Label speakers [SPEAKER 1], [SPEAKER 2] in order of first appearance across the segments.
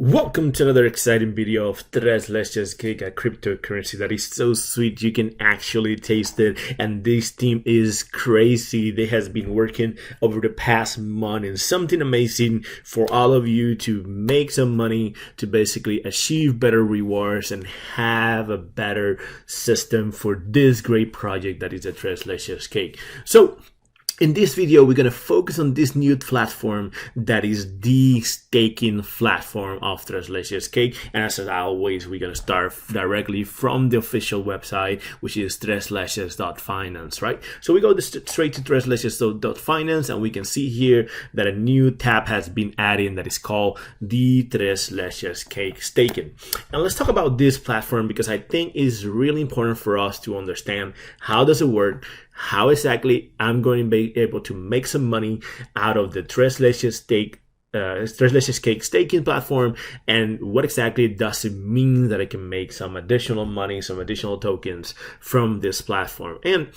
[SPEAKER 1] Welcome to another exciting video of Tres Leches Cake, a cryptocurrency that is so sweet you can actually taste it. And this team is crazy. They has been working over the past month and something amazing for all of you to make some money, to basically achieve better rewards and have a better system for this great project that is a Tres Leches Cake. So in this video, we're going to focus on this new platform that is the staking platform of Tres Leches Cake. And as always, we're going to start directly from the official website, which is tresleches.finance, right? So we go straight to tresleches.finance, and we can see here that a new tab has been added that is called the Tres Leches Cake Staking. And let's talk about this platform because I think it's really important for us to understand how does it work, how exactly I'm going to be able to make some money out of the Tres Leches Cake staking platform, and what exactly does it mean that I can make some additional money, some additional tokens from this platform. And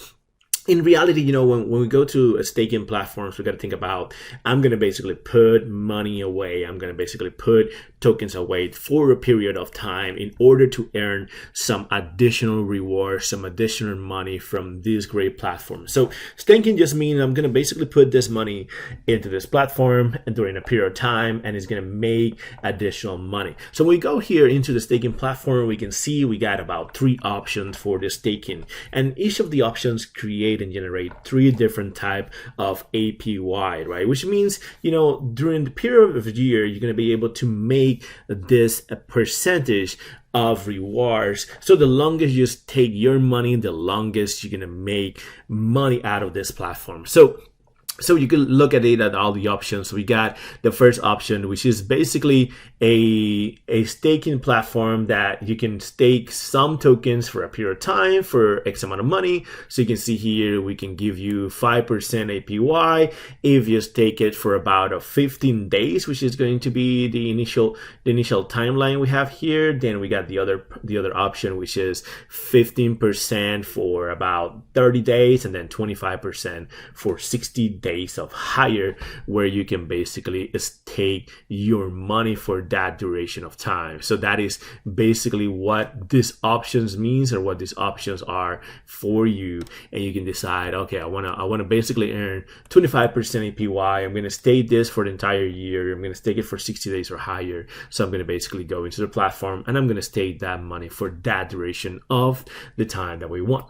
[SPEAKER 1] in reality, you know, when we go to staking platforms, we got to think about, I'm going to basically put money away. I'm going to basically put tokens away for a period of time in order to earn some additional rewards, some additional money from this great platform. So staking just means I'm going to basically put this money into this platform and during a period of time, and it's going to make additional money. So when we go here into the staking platform, we can see we got about 3 options for the staking, and each of the options create and generate 3 different type of APY, right? Which means, you know, during the period of a year, you're going to be able to make this a percentage of rewards. So the longest you take your money, the longest you're going to make money out of this platform. So you can look at it at all the options. We got the first option, which is basically a staking platform that you can stake some tokens for a period of time for X amount of money. So you can see here, we can give you 5% APY if you stake it for about 15 days, which is going to be the initial timeline we have here. Then we got the other option, which is 15% for about 30 days and then 25% for 60 days of higher, where you can basically stake your money for that duration of time. So that is basically what these options means, or what these options are for you. And you can decide, okay, I want to basically earn 25% APY. I'm going to stake this for the entire year. I'm going to stake it for 60 days or higher. So I'm going to basically go into the platform and I'm going to stake that money for that duration of the time that we want.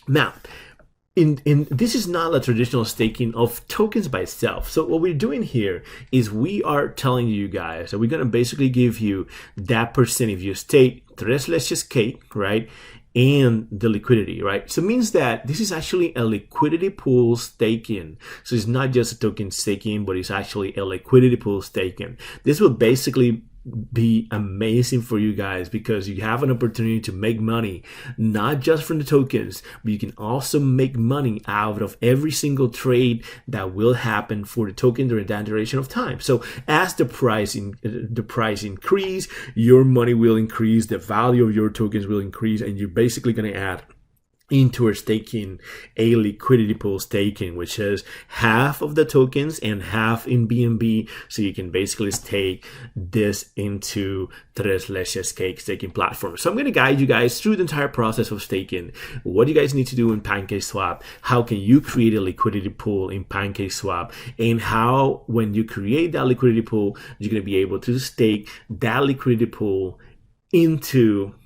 [SPEAKER 1] Now, this is not a traditional staking of tokens by itself. So what we're doing here is we are telling you guys that we're going to basically give you that percent if you stake Tres Leches Cake, right? And the liquidity, right? So it means that this is actually a liquidity pool staking. So it's not just a token staking, but it's actually a liquidity pool staking. This will basically be amazing for you guys because you have an opportunity to make money not just from the tokens, but you can also make money out of every single trade that will happen for the token during that duration of time. So as the price increase, your money will increase, the value of your tokens will increase, and you're basically going to add into our staking a liquidity pool staking, which is half of the tokens and half in BNB. So you can basically stake this into Tres Leches Cake staking platform. So I'm going to guide you guys through the entire process of staking, what you guys need to do in PancakeSwap, how can you create a liquidity pool in PancakeSwap, and how when you create that liquidity pool, you're going to be able to stake that liquidity pool into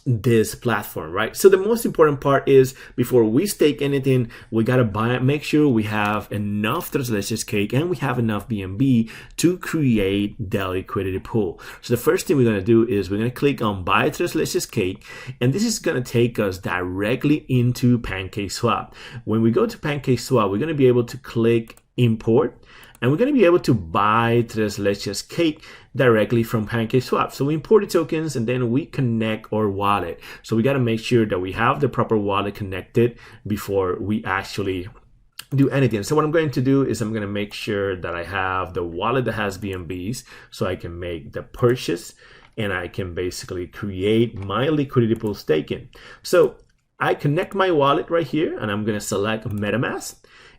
[SPEAKER 1] this platform, right? So the most important part is before we stake anything, we got to make sure we have enough Tres Leches Cake and we have enough BNB to create the liquidity pool. So the first thing we're going to do is we're going to click on buy Tres Leches Cake, and this is going to take us directly into PancakeSwap. When we go to PancakeSwap, we're going to be able to click import, and we're going to be able to buy Tres Leches Cake directly from PancakeSwap. So we import the tokens and then we connect our wallet. So we got to make sure that we have the proper wallet connected before we actually do anything. So what I'm going to do is I'm going to make sure that I have the wallet that has BNBs so I can make the purchase and I can basically create my liquidity pool staking. So I connect my wallet right here and I'm going to select MetaMask.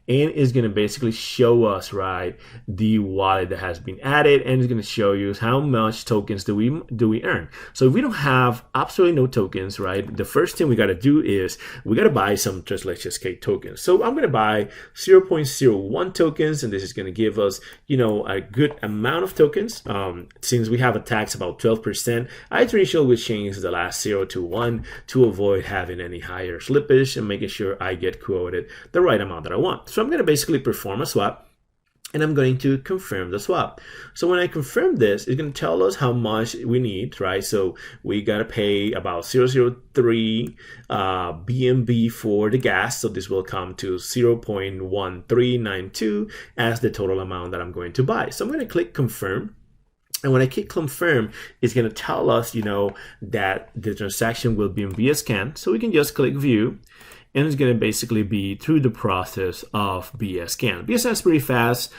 [SPEAKER 1] and it's going to basically show us, right, the wallet that has been added, and it's going to show you how much tokens do we earn. So if we don't have absolutely no tokens, right, the first thing we got to do is we got to buy some Tres Leches Cake tokens. So I'm going to buy 0.01 tokens, and this is going to give us, you know, a good amount of tokens. Since we have a tax about 12%, I traditionally would change the last 0 to 1 to avoid having any higher slippage and making sure I get quoted the right amount that I want. So I'm going to basically perform a swap, and I'm going to confirm the swap. So when I confirm this, it's going to tell us how much we need, right? So we got to pay about 0.003 BNB for the gas. So this will come to 0.1392 as the total amount that I'm going to buy. So I'm going to click confirm. And when I click confirm, it's going to tell us, you know, that the transaction will be in BSCAN. So we can just click view, and it's going to basically be through the process of BSCAN. BSCAN is pretty fast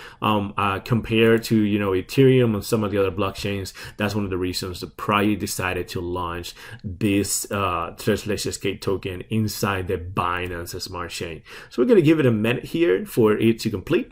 [SPEAKER 1] compared to, you know, Ethereum and some of the other blockchains. That's one of the reasons that Pryor decided to launch this Tres Leches Cake token inside the Binance Smart Chain. So we're going to give it a minute here for it to complete.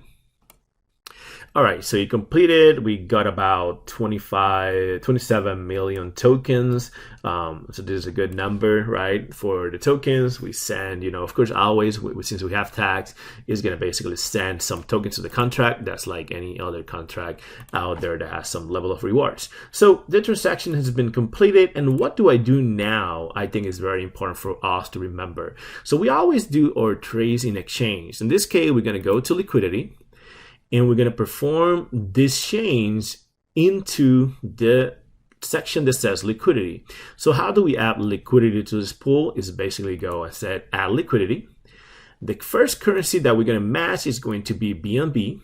[SPEAKER 1] All right, so you completed. We got about 27 million tokens. So this is a good number, right? For the tokens, we send, you know, of course, always, since we have tax, is going to basically send some tokens to the contract. That's like any other contract out there that has some level of rewards. So the transaction has been completed. And what do I do now? I think is very important for us to remember. So we always do our trades in exchange. In this case, we're going to go to Liquidity, and we're going to perform this change into the section that says liquidity. So how do we add liquidity to this pool? Is basically go and say add liquidity. The first currency that we're going to match is going to be BNB,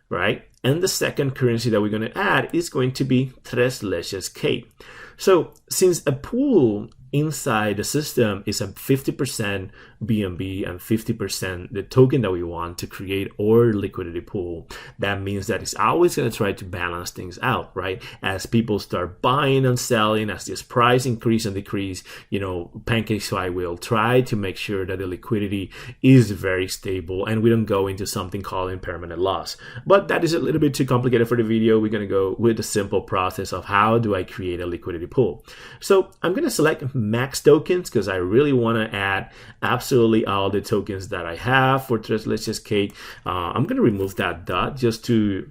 [SPEAKER 1] right? And the second currency that we're going to add is going to be Tres Leches Cake. So since a pool inside the system is a 50% BNB and 50% the token that we want to create our liquidity pool, that means that it's always going to try to balance things out, right? As people start buying and selling, as this price increase and decrease, you know, PancakeSwap will try to make sure that the liquidity is very stable and we don't go into something called impermanent loss. But that is a little bit too complicated for the video. We're going to go with the simple process of how do I create a liquidity pool. So I'm going to select max tokens because I really want to add absolutely all the tokens that I have for Tres Leches Cake. I'm going to remove that dot just to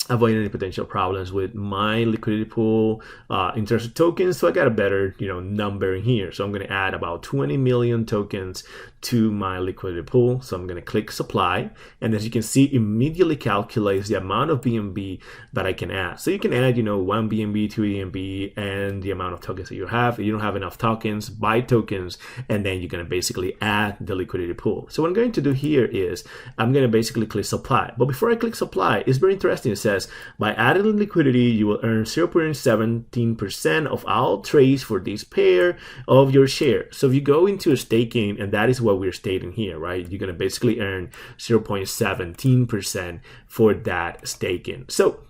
[SPEAKER 1] avoid any potential problems with my liquidity pool in terms of tokens. So I got a better, you know, number in here. So I'm going to add about 20 million tokens to my liquidity pool. So I'm going to click supply, and as you can see, immediately calculates the amount of BNB that I can add. So you can add, you know, 1 BNB, 2 BNB, and the amount of tokens that you have. If you don't have enough tokens, buy tokens, and then you're going to basically add the liquidity pool. So what I'm going to do here is I'm going to basically click supply. But before I click supply, it's very interesting. It says by adding liquidity, you will earn 0.17% of all trades for this pair of your share. So if you go into a staking, and that is what we're stating here, right? You're going to basically earn 0.17% for that staking. So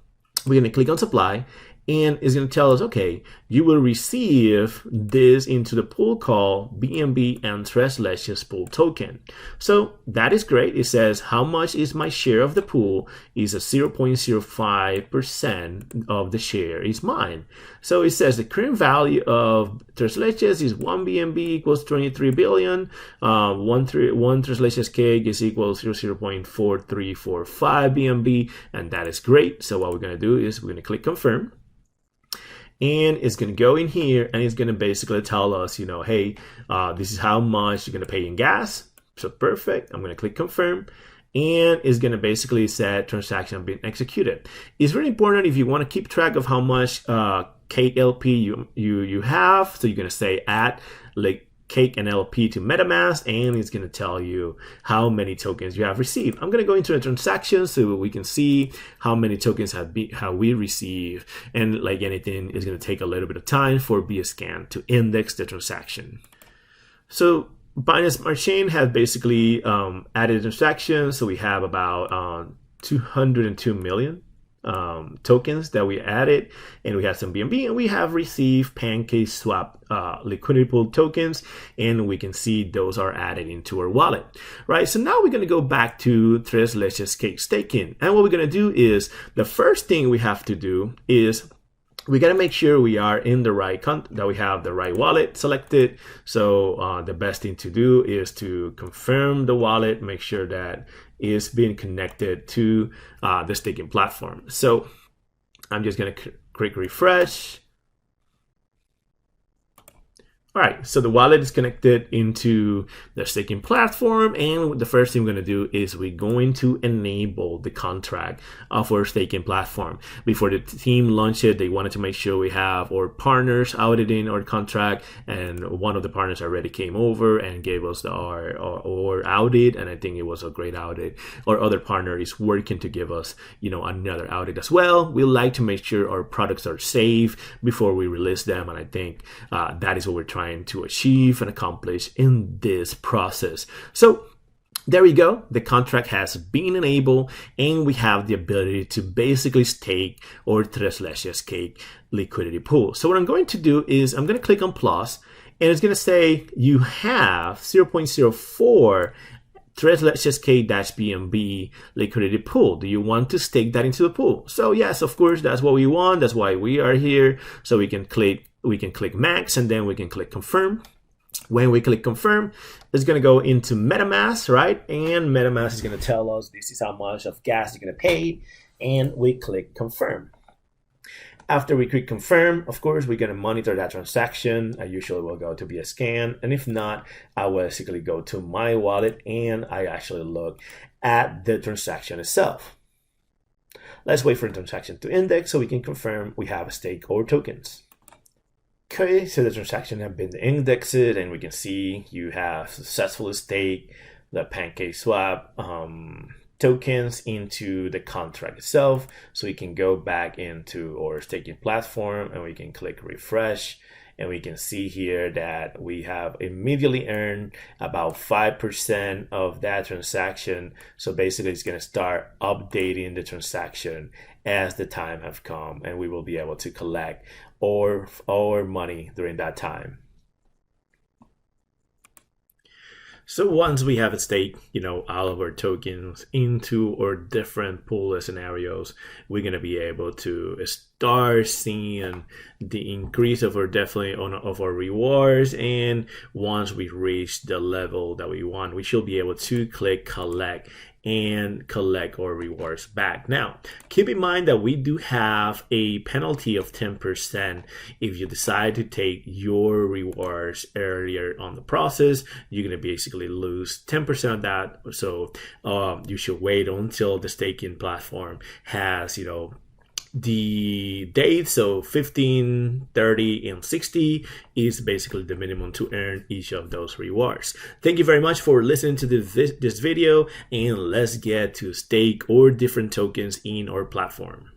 [SPEAKER 1] we're going to click on supply, and it's going to tell us, okay, you will receive this into the pool called BNB and Tres Leches pool token. So that is great. It says how much is my share of the pool is a 0.05% of the share is mine. So it says the current value of Tres Leches is 1 BNB equals 23 billion. One Tres Leches Cake is equal to 0.4345 BNB, and that is great. So what we're going to do is we're going to click confirm. And it's going to go in here, and it's going to basically tell us, you know, hey, this is how much you're going to pay in gas. So perfect. I'm going to click confirm, and it's going to basically say transaction being executed. It's very important if you want to keep track of how much Cake LP you have. So you're going to say add like Cake and LP to MetaMask, and it's going to tell you how many tokens you have received. I'm going to go into the transaction so we can see how many tokens how we receive, and like anything, it's going to take a little bit of time for BSCAN to index the transaction. So Binance Smart Chain has basically added transactions, so we have about 202 million tokens that we added, and we have some BNB, and we have received Pancake Swap liquidity pool tokens, and we can see those are added into our wallet, right? So now we're going to go back to Tres Leches Cake Staking, and what we're going to do is the first thing we have to do is we got to make sure we are in the right that we have the right wallet selected. So the best thing to do is to confirm the wallet, make sure that it's being connected to the staking platform. So I'm just going to click refresh. All right, so the wallet is connected into the staking platform, and the first thing we're going to do is we're going to enable the contract of our staking platform. Before the team launched it, they wanted to make sure we have our partners auditing our contract, and one of the partners already came over and gave us our audit, and I think it was a great audit. Our other partner is working to give us, another audit as well. We like to make sure our products are safe before we release them, and I think that is what we're trying to achieve and accomplish in this process. So there we go. The contract has been enabled, and we have the ability to basically stake our Tres Leches Cake liquidity pool. So what I'm going to do is I'm going to click on plus, and it's going to say you have 0.04 Tres Leches Cake-BNB liquidity pool. Do you want to stake that into the pool? So yes, of course, that's what we want. That's why we are here. So we can click max, and then we can click confirm. When we click confirm, it's going to go into MetaMask, right? And MetaMask is going to tell us this is how much of gas you're going to pay, and we click confirm. After we click confirm, of course, we're going to monitor that transaction. I usually will go to be a scan, and if not, I will basically go to my wallet and I actually look at the transaction itself. Let's wait for the transaction to index so we can confirm we have staked our tokens. Okay, so the transaction have been indexed, and we can see you have successfully staked the Pancake Swap tokens into the contract itself. So we can go back into our staking platform, and we can click refresh, and we can see here that we have immediately earned about 5% of that transaction. So basically it's going to start updating the transaction as the time have come, and we will be able to collect our money during that time. So once we have staked, all of our tokens into our different pool scenarios, we're going to be able to start seeing the increase of our rewards. And once we reach the level that we want, we should be able to click collect and collect our rewards back. Now, keep in mind that we do have a penalty of 10% if you decide to take your rewards earlier on the process. You're going to basically lose 10% of that. So you should wait until the staking platform has, the date. So 15, 30, and 60 is basically the minimum to earn each of those rewards. Thank you very much for listening to this video, and let's get to stake or different tokens in our platform.